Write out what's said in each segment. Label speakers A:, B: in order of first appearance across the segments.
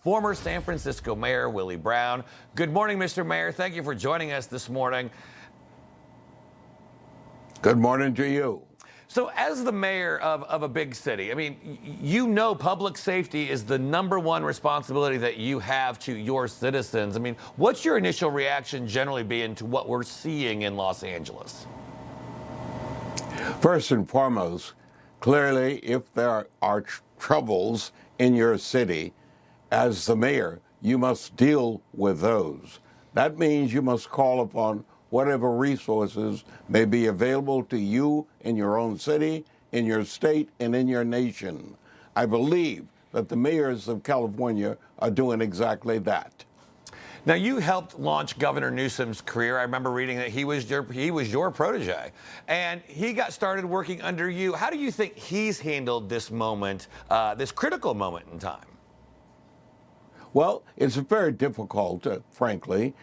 A: former San Francisco Mayor Willie Brown. Good morning, Mr. Mayor. Thank you for joining us this morning.
B: Good morning to you.
A: So as the mayor of a big city, I mean, you know public safety is the #1 responsibility that you have to your citizens. I mean, what's your initial reaction generally being to what we're seeing in Los Angeles?
B: First and foremost, clearly, if there are troubles in your city, as the mayor, you must deal with those. That means you must call upon whatever resources may be available to you in your own city, in your state, and in your nation. I believe that the mayors of California are doing exactly that.
A: Now, you helped launch Governor Newsom's career. I remember reading that he was your protege, and he got started working under you. How do you think he's handled this moment, this critical moment in time?
B: Well, it's very difficult, frankly,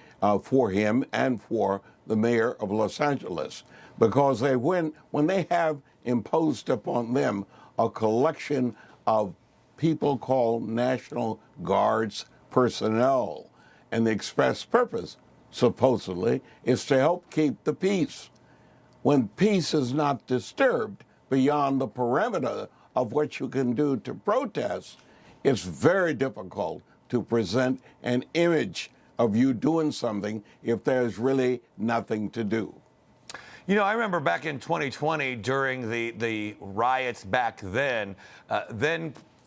B: for him and for the mayor of Los Angeles, because when they have imposed upon them a collection of people called National Guards personnel, and the express purpose, supposedly, is to help keep the peace. When peace is not disturbed beyond the parameter of what you can do to protest, it's very difficult to present an image of you doing something if there's really nothing to do.
A: You know, I remember back in 2020 during the riots back then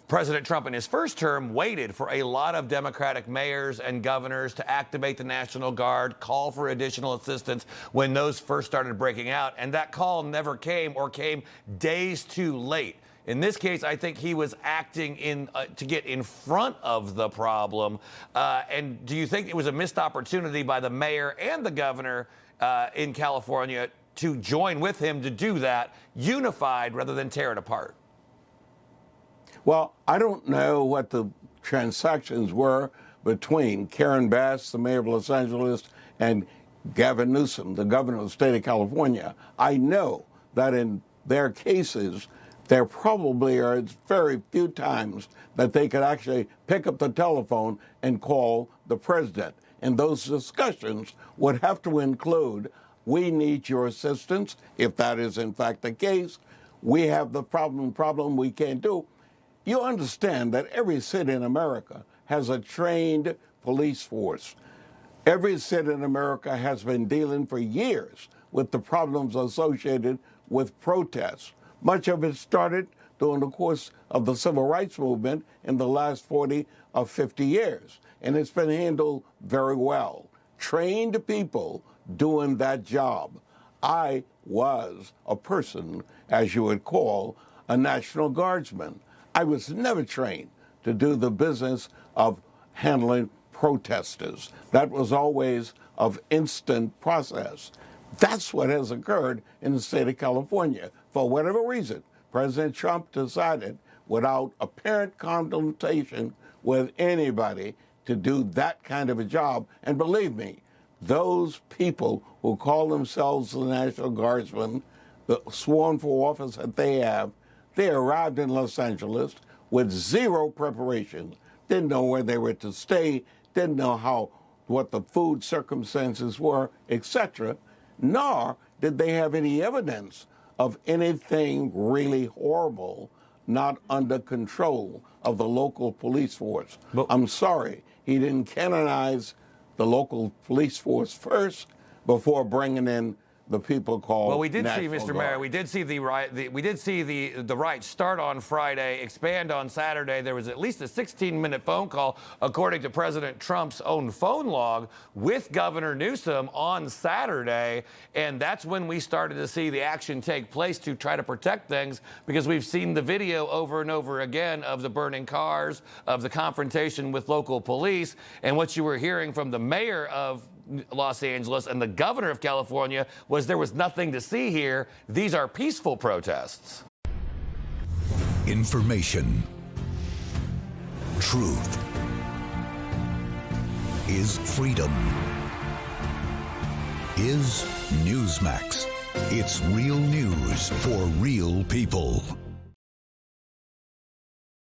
A: President Trump in his first term waited for a lot of Democratic mayors and governors to activate the National Guard, call for additional assistance when those first started breaking out, and that call never came or came days too late. In this case, I think he was acting to get in front of the problem. And do you think it was a missed opportunity by the mayor and the governor in California to join with him to do that, unified rather than tear it apart?
B: Well, I don't know what the transactions were between Karen Bass, the mayor of Los Angeles, and Gavin Newsom, the governor of the state of California. I know that in their cases, there probably are very few times that they could actually pick up the telephone and call the president. And those discussions would have to include, we need your assistance, if that is in fact the case. We have the problem we can't do. You understand that every city in America has a trained police force. Every city in America has been dealing for years with the problems associated with protests. Much of it started during the course of the civil rights movement in the last 40 or 50 years, and it's been handled very well. Trained people doing that job. I was a person, as you would call, a National Guardsman. I was never trained to do the business of handling protesters. That was always of instant process. That's what has occurred in the state of California. For whatever reason, President Trump decided, without apparent consultation with anybody, to do that kind of a job. And believe me, those people who call themselves the National Guardsmen, the sworn for office that they arrived in Los Angeles with zero preparation, didn't know where they were to stay, didn't know what the food circumstances were, etc., nor did they have any evidence of anything really horrible not under control of the local police force. But I'm sorry, he didn't canonize the local police force first before bringing in the people called.
A: Well, we did
B: National
A: see, Mr.
B: Guard.
A: Mayor, we did see the riot. We did see the riot start on Friday, expand on Saturday. There was at least a 16-minute phone call, according to President Trump's own phone log, with Governor Newsom on Saturday, and that's when we started to see the action take place to try to protect things, because we've seen the video over and over again of the burning cars, of the confrontation with local police, and what you were hearing from the mayor of Los Angeles and the governor of California was there was nothing to see here. These are peaceful protests.
C: Information. Truth. Is freedom. Is Newsmax. It's real news for real people.